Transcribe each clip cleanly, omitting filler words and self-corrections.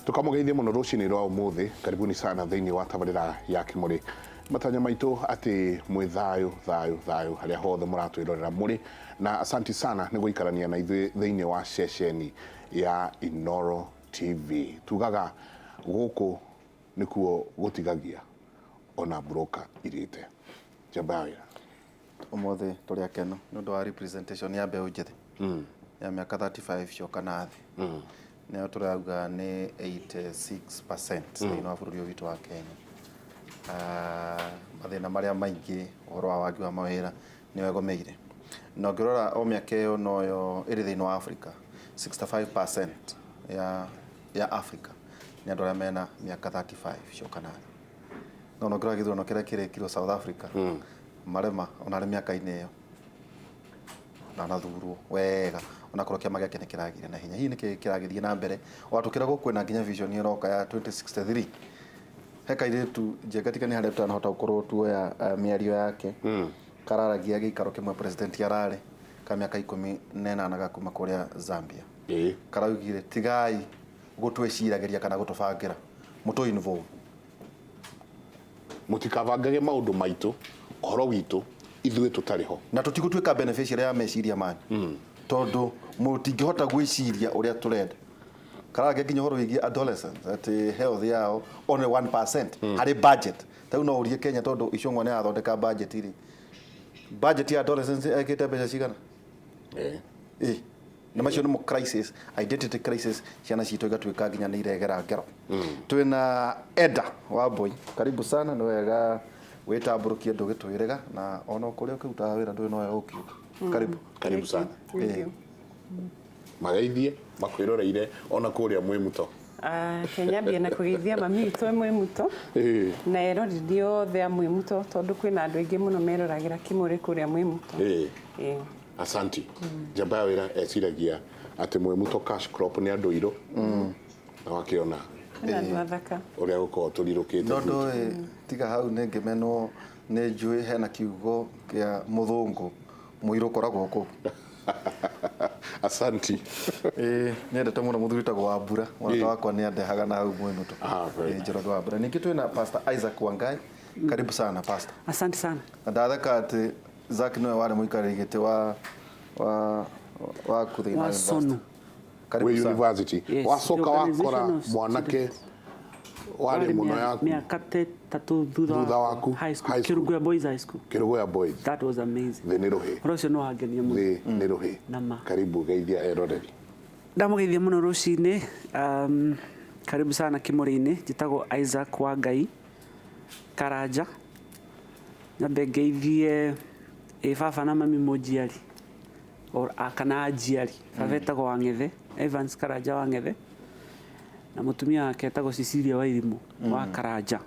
Tukamugeithia muno rucini rwa umuthi. Karibuni sana thiini wa tabarira ya Kimuri. Matanya maitu ati mwithayo thayo haria hothe muratwirorera muri, na asanti sana ni guikarania na ithui thiini wa ceceni ya Inoro TV. Tugaga guku nikuo gutigagia ona broka irite. Jabawira umuthi turi akeno nundu wa representation ya mbeu njithi ya miaka 35 coka nathi neo turauga ni 86% thiini wa bururi witu wa Kenya. Mathina maria maingi uhoro wa wagi wa mawira ni wegomeire no ngirora o miaka iyo noyo iri thiini wa Africa 65% ya Africa ni andu aria mena miaka 35 coka nathi. No ngirora githurano kiria kirekirwo South Africa marema ona ari miaka-ini iyo na nathurwo wega ona korwo kiama giake ni kiragire na hinya. Hii ni kiragithie na mbere watukira gukwena nginya vision iroka ya 2063 heka iritu jegatika ni haria tanahota gukorwo tuoya miario yake kararagia gikaro kimwe president yarare ka miaka 18 ga kuma kuria Zambia karaugire tigai gutweciragiria kana gutubangira mutu involve mutikavangage maundu maitu horo witu ithuĩ tutariho na tutigutwika beneficiary ya meciria manyu tondu mutingihota gwiciria uria turenda karage nginya horo wigi adolescents at health yao only 1% hari budget tau no urie Kenya tondu icungwa ni athondeka budget ya adolescents ekite mbeca cigana na macio ni crisis, identity crisis ciana citu igatwika nginya ni iregera ngero twina Eda wa boy karibu sana ni wega witamburukie ndu gitwirega na ona kuria ukirutaga wira ndu no wega ukiuga karibu sana Thank you. Mageithie makwiroreire ona kuria mwimuto Kenya bia na kugeithia mami to mwimuto na eroririo thea mwimuto tondu kwina andu aingi muno meroragira Kimuri kuria mwimuto asanti Jabawira eciragia ati mwimuto cash crop ni andu iro na wakiona thaka uria gukorwo turirukite tondu tiga hau ni ngimeno ni njui hena kiugo kia muthungu muiru koragwo ku asanti niendete muno muthurita gwa mbura mwana wakwa ni andehaga na hau mwimuto njoro gwa mbura ningi twina Pastor Isaac Wangai karibu sana pastor. Asante sana ndatheka ati Zaki niwe wari muikariri giti wa kuthina university karibu sana university wasoka wakora mwanake wale muno yaku miaka 3 thutha waku high school Kiruguya Boys High School. Kiruguya Boys, that was amazing. the nirohe rocio no agenia muno the nirohe karibu geithia eroreri ndamugeithia muno rucini karibu sana Kimuri-ini jitagwo Isaac Wangai Karanja na begeithie baba na mami mojiari kana ajiari baba etagwo Wangethe Evans Karanja Wangethe na mutumia wake etagwo Cecilia Wairimu wa Karanja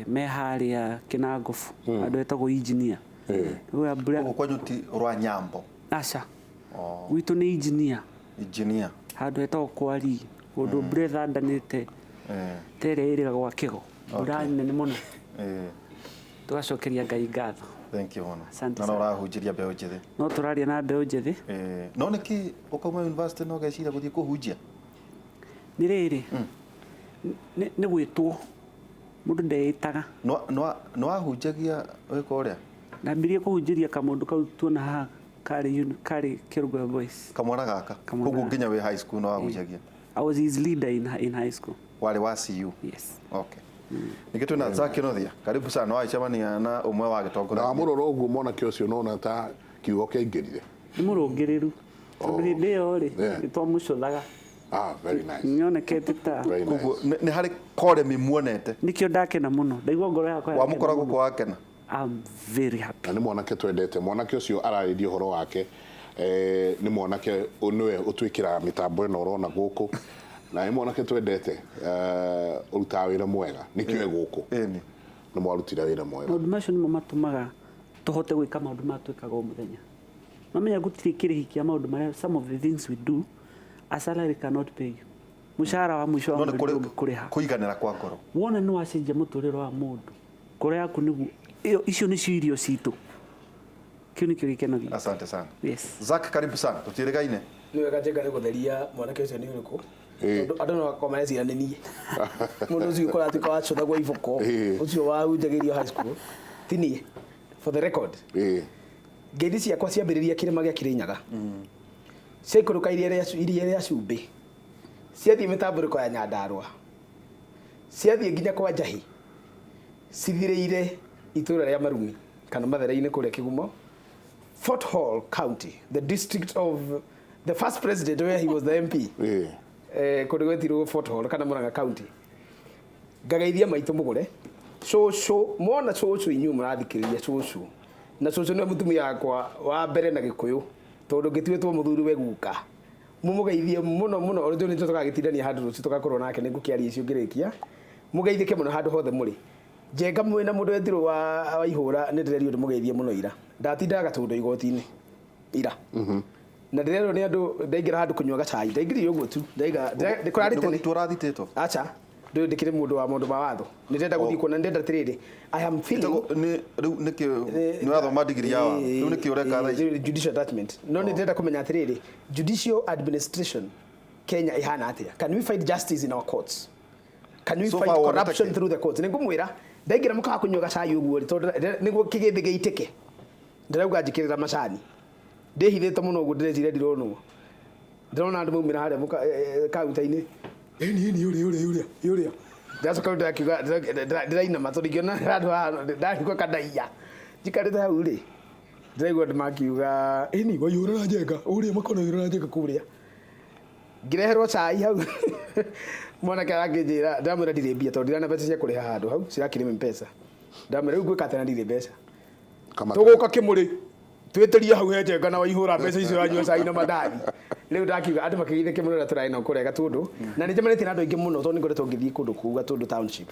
me haria Kinangofu andu etagwo engineer we abura kwanyu ti rwa Nyambo aca witu ni engineer handu etagwo Kwari kundu brother andanite tere iri gwa Kigo mbura nene muno tugacokeria Ngai ngatho. Thank you ona na urahunjiria mbeu njithi no turaria na mbeu njithi no niki ukauma university no gecira guthie kuhunjia ni riri ni gwitwo mundu ndeitaga no ahunjagia weka uria ndambirie kuhunjiria kamundu kau tuona ha kari Kiruguya Boys kamwana gaka koguo nginya we high school no ahunjagia. I was his leader in high school. Wale wa CU? Yes. Okay. Nikitu na Zaki Nothia karibu sana wa icemania na umwe wa gitongora na muroro uguo mona kiocio nona ta kiugo kingirire ni murungiriru ndio ri gitwa mucuthaga very nice nyonekete ta kuguo ni hari kore mimuonete nikio ndakena muno ndaigua ngoro yakwa wa mukoragwo kwa wakena. I'm very happy na ni mwanake twendete mwanake ucio araririo horo wake ni mwanake niwe utwikira mitambo ino urona guku na ni mwanake twendete uruta wira mwega nikiwe guku ni mwarutira wira mwega maundu macio nimo matumaga tuhote gwika maundu matwikaga o muthenya mamenya gutiri kirihi kia maundu maria some of the things we do a salary cannot pay you mushahara wa mwisho wa kuriha kuiganira kwa ngoro wona no acenjia muturire wa mundu kore yaku niguo icio ni cirio citu kiu ni kio gikenagia. Asante sana. Yes. Zak karibu sana tutirigaine ni wega jenga gutheria mwanake ucio ni uriku Andũ no akomecira nĩ niĩ mũndũ ũcio ũkora atuĩka wa cũthagwo iboko ũcio wahunjagĩrio high school ti niĩ for the record ngeithi ciakwa ciambĩrĩria kĩrĩma gĩa Kĩrĩnyaga ciaikũrũka iria rĩa Cumbĩ ciathiĩ mĩtambũrũko ya Nyandarua ciathiĩ nginya kwa Njahi cithirĩire itũũra rĩa Marumi kana Mathare-inĩ kũrĩa Kĩgumo Fort Hall County, the district of the first president where he was the MP. Kũrĩ gwetirwo Fort Hall kana Murang'a County. Ngagaithia maitũ mũgũre. Cũcũ, mona cũcũ inyuĩ mũrathikĩrĩria cũcũ. Na cũcũ nĩ mũtumia wakwa wa mbere na Gĩkũyũ. Tondũ ngĩtuĩtwo mũthuri we guka. Mũmũgeithie mũno mũno orĩjo nĩ tũtagagĩtindania handũ rũciũ tũgakorwo nake nĩngũkĩaria icio ngĩrĩkia. Mũgeithĩke mũno handũ hothe mũrĩ. Njenga mwĩna mũndũ wetirwo wa ihũra nĩ ndĩrerio ndĩmũgeithie mũno ira. Ndatindaga Gatũndũ igoti-inĩ ira. Na ndĩrerwo nĩ andũ ndaingĩra handũ kũnyua gacai ndaingĩrire ũguo tu ndĩkũrarĩ tene tũrathitĩtwo acha ndũĩ ndĩkĩrĩ mũndũ wa maũndũ ma watho nĩ ndenda gũthiĩ kuona ndenda tirĩrĩ I am feeling nĩ wathoma degree yawa rĩu nĩkĩ ũreka thaa ici judicial attachment no nĩ ndenda kũmenya tirĩrĩ judicial administration Kenya ihana atĩa can we find justice in our courts can we find corruption through the courts nĩngũmwĩra ndaingĩra mũkaga kũnyua gacai ũguo tondũ nĩguo kĩgĩthĩ gĩitĩke ndĩrauga njĩkĩrĩra macani ndĩhithĩte mũno ũguo ndĩrecira ndironwo ndĩrona andũ maumĩra harĩa kaunta-inĩ ni ũrĩa ndacoka ndakiuga ndĩrainama tondũ ingĩona andũ haha ndarigwo kandaiya njikarĩte hau rĩ ndĩraigua andũ makiuga ni waihũra na njenga ũrĩa makonagĩrwo na njenga kũrĩa ngĩreherwo cai hau mwanake arakĩnjĩra ndamwĩra ndirĩ mbia tondũ ndirana mbeca cia kũrĩha handũ hau cirakĩrĩ mpesa ndamwĩra rĩu ngwĩka atĩ na ndirĩ mbeca tũgũka Kimuri twĩtĩria hau he njenga na waihũra mbeca icio wanyua cai na mandani rĩu ndakiuga andũ makĩgeithĩke mũno rĩrĩa tũrarĩ nao kũrĩa Gatũndũ na nĩ njemanĩtie na andũ aingĩ mũno tondũ nĩngoretwo ngĩthiĩ kũndũ kũu Gatũndũ township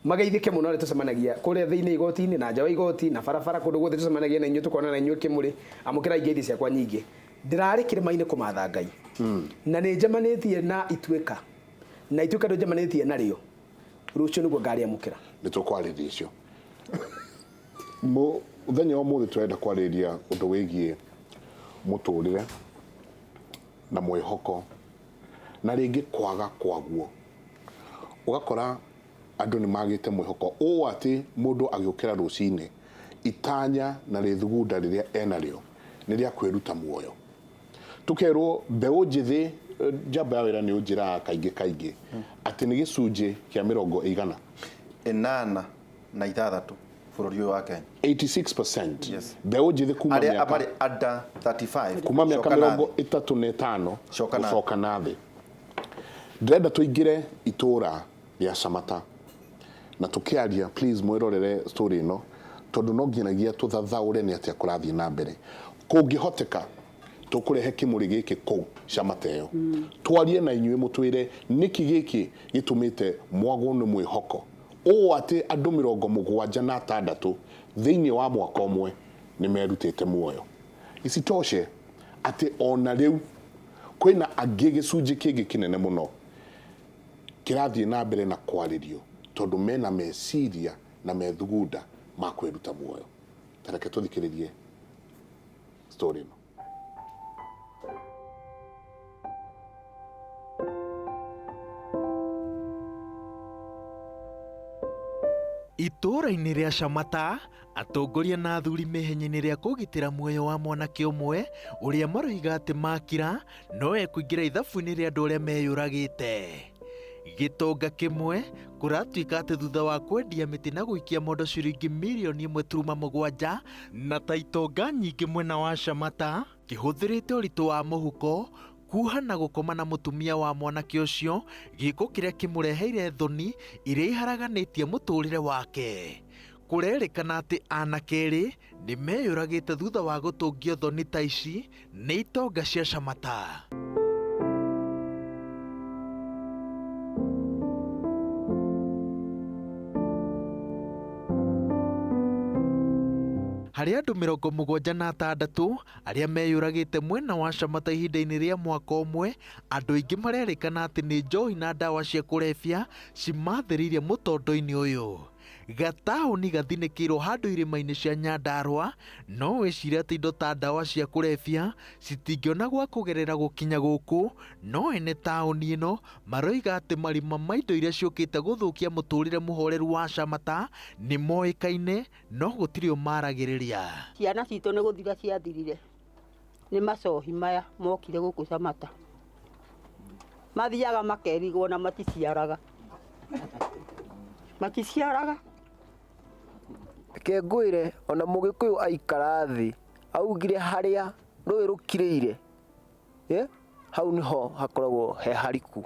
mageithĩke mũno rĩrĩa tũcemanagia kũrĩa thĩinĩ igoti-inĩ na nja wa igoti na barabara kũndũ guothe tũcemanagia na inyuĩ tũkona na inyuĩ Kimuri amũkĩra ngeithi ciakwa nyingĩ ndĩrarĩ kĩrĩma-inĩ kũmatha Ngai na nĩ njemanĩtie na Ituĩka na Ituĩka ndũ njemanĩtie narĩo rũciũ nĩguo ngarĩamũkĩra nĩ tũkwarĩria icio mũthenya wa mũthĩ tũrenda kwarĩria ũndũ wĩgiĩ mũtũrĩre na mwĩhoko na rĩngĩ kwaga kwaguo ũgakora andũ nĩ magĩte mwĩhoko ũũ atĩ mũndũ agĩũkĩra rũcinĩ itanya na rĩthugunda rĩrĩa enarĩo nĩ rĩa kwĩruta muoyo tũkerwo mbeũ njĩthĩ njamba ya wĩra nĩ ũnjĩraga kaingĩ atĩ nĩ gĩcunjĩ kĩa 86 bũrũri ũyũ wa Kenya 86% mbeũ njĩthĩ kuma mĩaka under 35 kuma mĩaka 35 gũcoka na thĩ ndĩrenda tũingĩre itũũra rĩa Camata na tũkĩaria please mwĩrorere story ĩno tondũ no nginagia tũthathaũre nĩ atĩa kũrathiĩ na mbere kũngĩhoteka tũkũrehe Kimuri gĩkĩ kũu Camata ĩyo twarie na inyuĩ mũtwĩre nĩkĩ gĩkĩ gĩtũmĩte mwagwo nĩ mwĩhoko ũũ atĩ andũ 76 thĩinĩ wa mwaka ũmwe nĩ merutĩte muoyo isitoshe atĩ ona rĩu kwĩna angĩ gĩcunjĩ kĩngĩ kĩnene mũno kĩrathiĩ na mbere na kwarĩrio tondũ mena meciria na methugunda ma kwĩruta muoyo tareke tũthikĩrĩrie story ĩno Itũũra-inĩ rĩa Camata atongoria na athuri mehenyainĩ rĩa kũgitĩra muoyo wa mwanake ũmwe ũrĩa maroiga atĩ makira no ekũingĩra ithabu-inĩ rĩa andũ arĩa meyũragĩte. Gĩtonga kĩmwe kũratuĩka atĩ thutha wa kwendia mĩtĩ na gũikia mondo ciringi mirioni 1.7 na ta itonga nyingĩ mwena wa Camata kĩhũthĩrĩte ũritũ wa mũhuko kuha na gũkoma na mũtumia wa mwanake ũcio gĩko kĩrĩa kĩmũreheire thoni iria iharaganĩtie mũtũrĩre wake. Kũrerĩkana atĩ anake erĩ nĩ meyũragĩte thutha wa gũtũngio thoni ta ici nĩ itonga cia Camata. Harĩ andũ 76 arĩa meyũragĩte mwena wa Camata ihinda-inĩ rĩa mwaka ũmwe, andũ aingĩ marerĩkana atĩ nĩ njohi na ndawa cia kũrebia cimathĩrĩirie mũtondo-inĩ ũyũ. gataũni gathinĩkĩirwo handũ irĩma-inĩ cia Nyandarua, no wĩciria atĩ indo ta ndawa cia kũrebia citingĩona gwa kũgerera gũkinya gũkũ, no ene taũni ĩno maroiga atĩ marima ma indo iria ciũkĩte gũthũkia mũtũrĩre mũhoreru wa Camata nĩ moĩkaine, no gũtirĩ ũmaragĩrĩria. Ciana citũ nĩ gũthira ciathirire nĩ macohi maya mokire gũkũ Camata, mathiaga makerigwo na maticiaraga. Kengwire ona Mũgĩkũyũ aikara thĩ augire harĩa rũĩ rũkirĩire hau niho hakoragwo he hariku.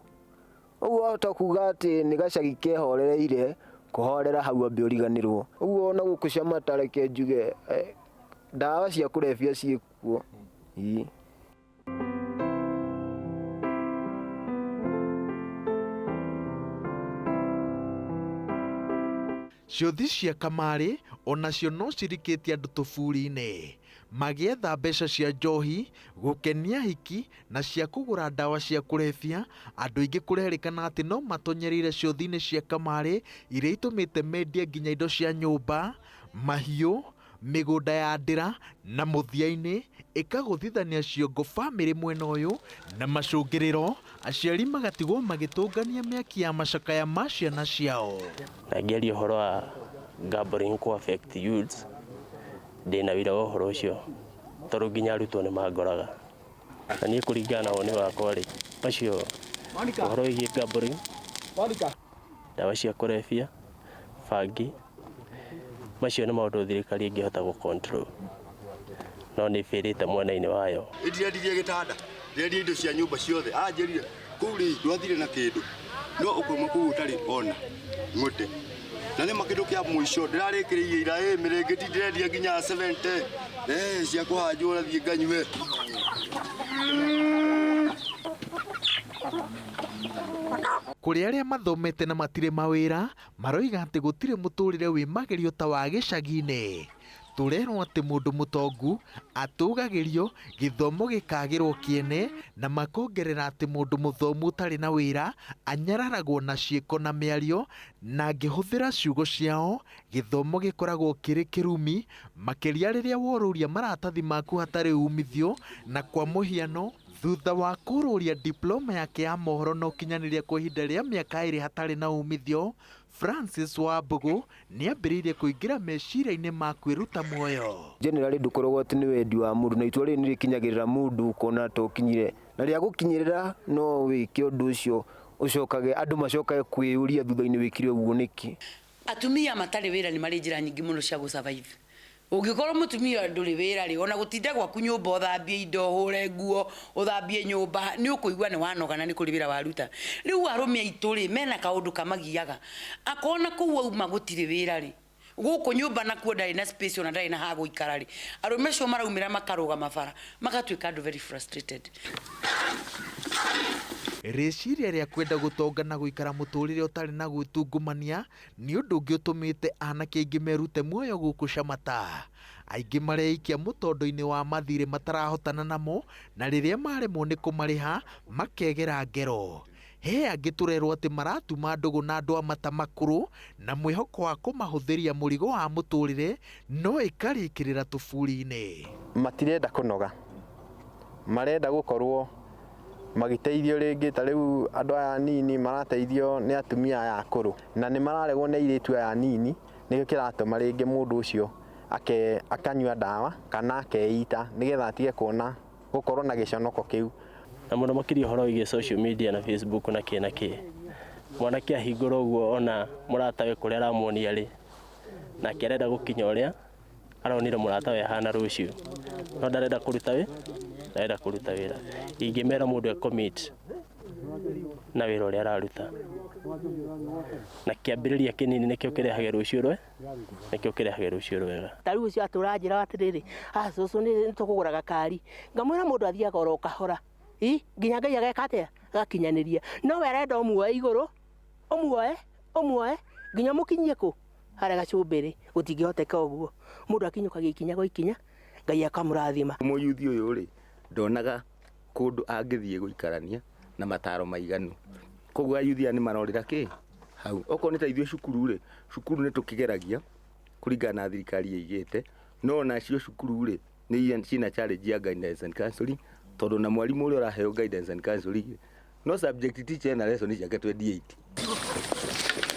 Ũguo wahota kuga atĩ nĩ gacagi kehorereire kũhorera hau ambe ũriganĩrwo. Ũguo ona gũkũ Camata reke njuge ndawa cia kũrebia ciĩkuo. Ciothi cia kamarĩ onacio no cirikĩtie andũ tũburi-inĩ magĩetha mbeca cia njohi, gũkenia hiki na cia kũgũra ndawa cia kũrebia. Andũ aingĩ kũrerĩkana atĩ no matonyereire ciothi-inĩ cia kamarĩ iria itũmĩte mendie nginya indo cia nyũmba, mahiũ, mĩgũnda ya ndĩra na mũthia-inĩ ĩkagũthithania ciongo bamĩrĩ mwena ũyũ, na macũngĩrĩro aciari magatigwo magĩtũngania mĩaki ya macakaya ma ciana ciao. Ngĩaria ũhoro wa gambling kũ affect youths, ndĩna wĩra wa ũhoro ũcio tondũ nginya arutwo nĩ mangoraga, na niĩ kũringana na woni wakwa rĩ, macio ũhoro wĩgiĩ gambling, ndawa cia kũrebia, bangi, macio nĩ maũndũ thirikari ĩngĩhota gũ-control, no nĩ ĩbĩrĩte mwena-inĩ wayo. Ndirendirie gĩtanda, ndirendirie indo cia nyũmba ciothe, anjĩrire kũu rĩ ndwathire na kĩndũ, no ũkuma kũu ũtarĩ ona ng'ũte. Na nĩ makĩndũ kĩa mũico ndĩrarĩkĩrĩirie ira mĩrĩngĩti ndirendia nginya 70 cia kũhanjwo nathiĩ nganyue. Kũrĩ arĩa mathomete na matirĩ mawĩra maroiga atĩ gũtirĩ mũtũrĩre wĩ magerio ta wa gĩcagi-inĩ. Tũrerwo atĩ mũndũ mũtongu atũgagĩrio, gĩthomo gĩkagĩrwo kĩene, na makongerera atĩ mũndũ mũthomu ũtarĩ na wĩra anyararagwo na ciĩko na mĩario, na angĩhũthĩra ciugo ciao gĩthomo gĩkoragwo kĩrĩ kĩrumi, makĩria rĩrĩa worũria maratathi maku hatarĩ umithio. Na kwa mũhiano thutha wa kũrũria diploma yake ya mohoro na ũkinyanĩria kwa ihinda rĩa mĩaka 2 hatarĩ na umithio, Francis Wambũgũ nĩ ambĩrĩirie kũingĩra meciria-inĩ ma kwĩruta muoyo. Generally ndũkoragwo atĩ nĩ wendi wa mũndũ, na itua rĩrĩ nĩ rĩkinyagĩrĩra mũndũ ũkona ta ũkinyire, na rĩa gũkinyĩrĩra no wĩke ũndũ ũcio ũcokage, andũ macokage kwĩyũria thutha-inĩ wĩkire ũguo nĩkĩ. Atumia matarĩ wĩra nĩ marĩ njĩra nyingĩ mũno cia gũ-survive. Ũngĩkorwo mũtumia ndũrĩ wĩra rĩ, ona gũtinda gwaku nyũmba ũthambie indo, ũhũre nguo, ũthambie nyũmba, nĩ ũkũigua nĩ wanoga na nĩ kũrĩ wĩra waruta. Rĩu arũme aitũ rĩ mena kaũndũ kamagiaga, akona kũu auma gũtirĩ wĩra rĩ, gũkũ nyũmba nakuo ndarĩ na space ona ndarĩ na ha gũikara rĩ, arũme acio maraumĩra makarũgama bara, magatuĩka andũ very frustrated. Rĩciria rĩa kwenda gũtonga na gũikara mũtũrĩre ũtarĩ na gwĩtungumania nĩ ũndũ ũngĩ ũtũmĩte anake aingĩ merute muoyo gũkũ Camata. Aingĩ mareikia mũtondo-inĩ wa mathirĩ matarahotana namo, na rĩrĩa maremwo nĩ kũmarĩha makegera ngero. He angĩ tũrerwo atĩ maratuma ndũgũ na andũ a mata makũrũ na mwĩhoko wa kũmahũthĩria mũrigo wa mũtũrĩre, no ĩkarĩkĩrĩra tũburi-inĩ. Matirenda kũnoga, marenda gũkorwo magĩteithio rĩngĩ. Ta rĩu andũ aya nini marateithio nĩ atumia aya akũrũ, na nĩ mararegwo nĩ airĩtu aya nini, nĩkĩo kĩratũma rĩngĩ mũndũ ũcio akanyua ndawa kana akeita nĩgetha atige kuona gũkorwo na gĩconoko kĩu. Na mũno makĩria ũhoro wĩgiĩ social media na Facebook na kĩ mwanake ahingũra ũguo ona mũratawe kũrĩa aramuonia rĩ, nake arenda gũkinya ũrĩa aronire mũratawe ahana rũciũ, no ndarenda kũruta ndarenda kũruta wĩra. Ingĩmera mũndũ e-commit na wĩra ũrĩa araruta, na kĩambĩrĩria kĩnini nĩkĩo kĩrehage rũciũ rwega. Tarĩu ũcio atũranjĩra atĩrĩrĩ, cũcũ nĩ tũkũgũra gakari, ngamwĩra mũndũ athiaga oro kahora, nginya Ngai ageka atĩa agakinyanĩria. No we arenda ũmuoe igũrũ, ũmuoe nginya mũkinyie kũ harĩa gacumbĩrĩ, gũtingĩhoteka ũguo. Mũndũ akinyũkagia ikinya gwa ikinya, Ngai akamũrathima. Mũyuthi ũyũ rĩ ndonaga kũndũ angĩthiĩ gũikarania na mataro maiganu, koguo ayuthi nĩ marorĩra kĩ hau oko nĩ ta ithuĩ cukuru rĩ cukuru nĩ tũkĩgeragia kũringana na thirikari ĩigĩte no nacio cukuru rĩ nĩ cina challenge ya guidance and counseling tondũ na mwarimũ ũrĩa ũraheo guidance and counseling no subject teacher na lesson ciake 28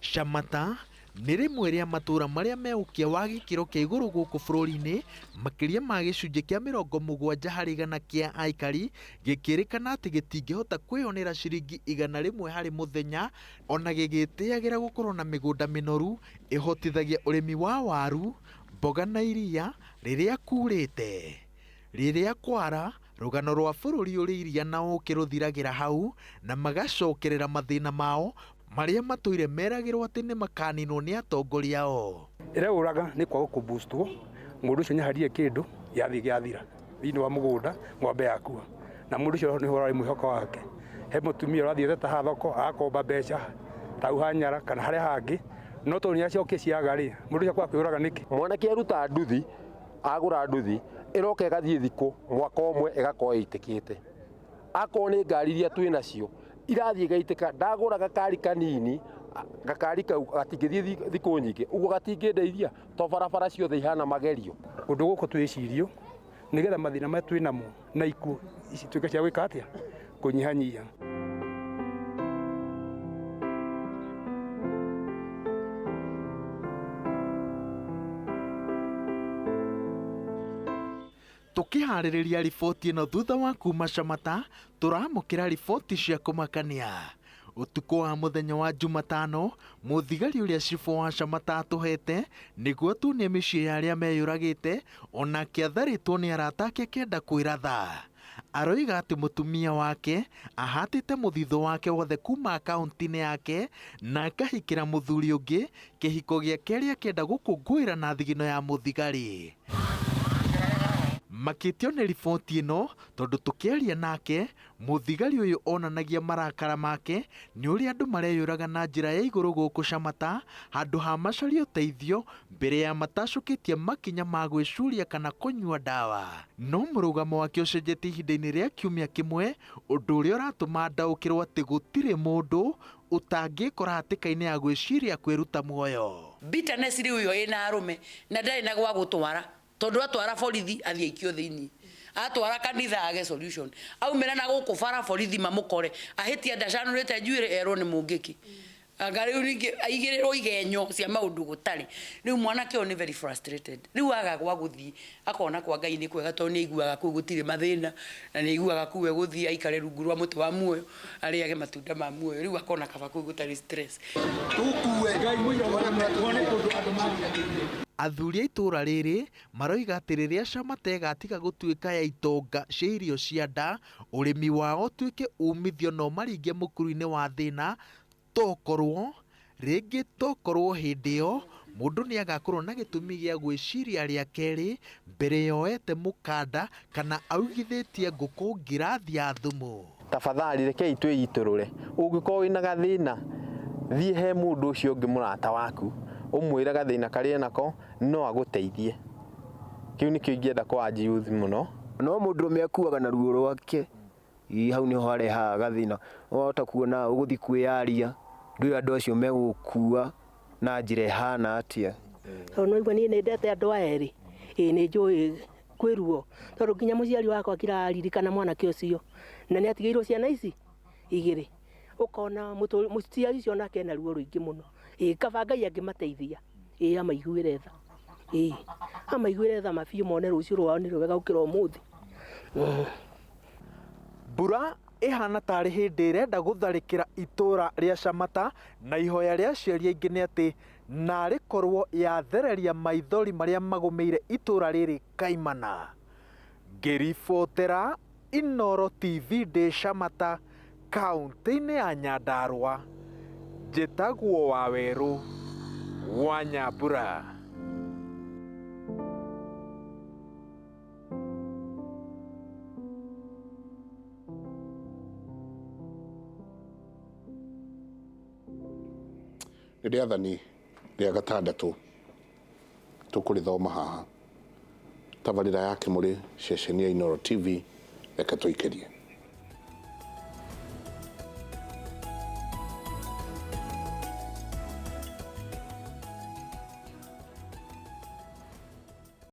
Shamata nĩ rĩmwe rĩa matũra marĩa me ũkĩa wa gĩkĩro kĩa igũrũ gũkũ bũrũri-inĩ makĩria ma gĩcunjĩ kĩa 70 harĩ igana kĩa aikari gĩkĩrĩkana atĩ gĩtingĩhota kwĩyonera ciringi 100 harĩ mũthenya ona gĩgĩtĩagĩra gũkorwo na mĩgũnda mĩnoru ĩhotithagia ũrĩmi wa waru mboga na iria rĩrĩa kurĩte rĩrĩa kwara rũgano rwa bũrũri ũrĩ iria na ũkĩ rũthiragĩra hau na magacokerera mathĩna mao marĩa matũire meragĩrwo atĩ nĩ makaninwo nĩ atongoria ao. Ĩrĩa ũraga nĩ kwaga kũboostwo mũndũ ũcio nĩharie kĩndũ gĩathiĩ gĩathira thĩinĩ wa mũgũnda ng'ombe yakua na mũndũ ũcio nĩ ũrarĩ mwĩhoko wake he mũtumia ũrathiĩte ta thoko agakomba mbeca tau hanyara kana harĩa hangĩ no tondũ nĩacokia ciaga rĩ mũndũ ũcio kwaga kwĩraga nĩkĩ mwanake aruta nduthi agũra nduthi ĩroka ĩgathiĩ thikũ mwaka ũmwe ĩgakorwo ĩitĩkĩte akorwo nĩ ngari iria twĩ nacio irathiĩ gaitĩka ndagũra gakari kanini gakari kau gatingĩthiĩ thikũ nyingĩ ũguo gatingĩndeithia to barabara ciothe ihana magerio ũndũ gũkũ twĩcirio nĩgetha mathĩna maya twĩ namo na ikuũ ici tuĩke cia gwĩka atĩa kũnyihanyihia. Tukiharĩrĩria riboti ĩno thutha wa kuma Shamata turamũkĩra riboti cia kũmakania. Ũtukũ wa mũthenya wa Jumatano mũthigari ũrĩa cibũ wa Shamata atũhete nĩguo tuonie mĩciĩ ya arĩa meyũragĩte onake atharĩtwo nĩ arata ake akĩenda kwĩratha. Aroiga atĩ mũtumia wake ahatĩte mũthithũ wake wothe kuma akaunti-inĩ yake na akahikĩra mũthuri ũngĩ kĩhiko gĩake rĩrĩa akĩenda gũkũngũĩra na thigino ya mũthigari. Makĩtio nĩ riboti ĩno tondũ tũkĩaria nake mũthigari ũyũ onanagia marakara make nĩ ũrĩa andũ mareyũraga na njĩra ya igũrũ gũkũ Shamata handũ ha macarie ũteithio mbere ya matacũkĩtie makinya ma gwĩcuria kana kũnyua ndawa. No mũrũgamo wake ũcenjetie ihinda-inĩ rĩa kiumia kĩmwe ũndũ ũrĩa ũratũma ndaũkĩrwo atĩ gũtirĩ mũndũ ũtangĩkora hatĩka-inĩ ya gwĩciria kwĩruta muoyo. Bitterness rĩu yo ĩna arũme na ndarĩ na gwa gũtwara tondu atwara borithi athiĩ ikio thĩinĩ atwara kanitha age solution aumĩra na gũkũ bara borithi mamũkore ahĩtia ndacanũrĩte njuĩrĩ erwo nĩ mũngĩki anga rĩu ningĩ aigĩrĩrwo igenyo cia maũndũ gũtarĩ rĩu mwanake ũyũ nĩ very frustrated rĩu aga gwa gũthiĩ akona kwa Ngai nĩ kwega tondũ nĩ aiguaga kũu gũtirĩ mathĩna na nĩ aiguaga kũu gũthiĩ aikare rungu rwa mũtĩ wa muoyo arĩage matunda ma muoyo rĩu akona kaba kũu gũtarĩ stress tukue Ngai muoyo Athuri a itũra rĩrĩ maroiga atĩ rĩrĩa Shamata ĩgatiga gũtuĩka ya itonga cia irio cia nda ũrĩmi wao tuĩke umithio no maringe mũkuru-inĩ wa thĩna tokorwo rĩngĩ tokorwo hĩndĩ ĩyo mũndũ nĩ agakorwo na gĩtũmi gĩa gwĩciria rĩa kerĩ mbere yoete mũkanda kana augithĩtie ngũkũ ngirathi ya thumu. Tafadhali rekei twĩitũrũre ũngĩkorwo wĩna gathĩna thiĩ he mũndũ ũcio ũngĩ mũrata waku ũmwĩre gathĩna karĩa nako no agũteithie. Kĩu nĩkĩo ingĩenda kwanji youth mũno. No mũndũrũme akuaga na ruo rwake hau nĩho harehaga gathĩna wahota kuona ũgũthiĩ kwĩyaria ndũĩ andũ acio megũkua na njĩra ihana atĩa. No igua niĩ nĩndete andũ aya erĩ nĩ njũĩ kwĩruo tondũ nginya mũciari wakwa kĩraririkana mwanake ũcio na nĩ atigĩirwo ciana ici igĩrĩ ũkona mũciari ũcio nake ena ruo rũingĩ mũno kaba Ngai angĩmateithia amaiguĩre tha amaiguĩre tha mabiũ mone rũciũ rwao nĩ rwega gũkĩra ũmũthĩ. Mbura ihana tarĩ hĩndĩ ĩrenda gũtharĩkĩra itũra rĩa Shamata na ihoya rĩa aciari aingĩ nĩ atĩ narĩ korwo yathereria maithori marĩa magũmĩire itũra rĩrĩ kaimana. Ngĩribotera Inooro TV ndĩ Shamata kaunti-inĩ ya Nyandarua njĩtagwo Wawerũ wa Nyambura. Nĩ rĩathani rĩa gatandatũ tũkũrĩthoma haha tabarĩra ya Kimuri ceceni ya Inooro TV reke tũikĩrie.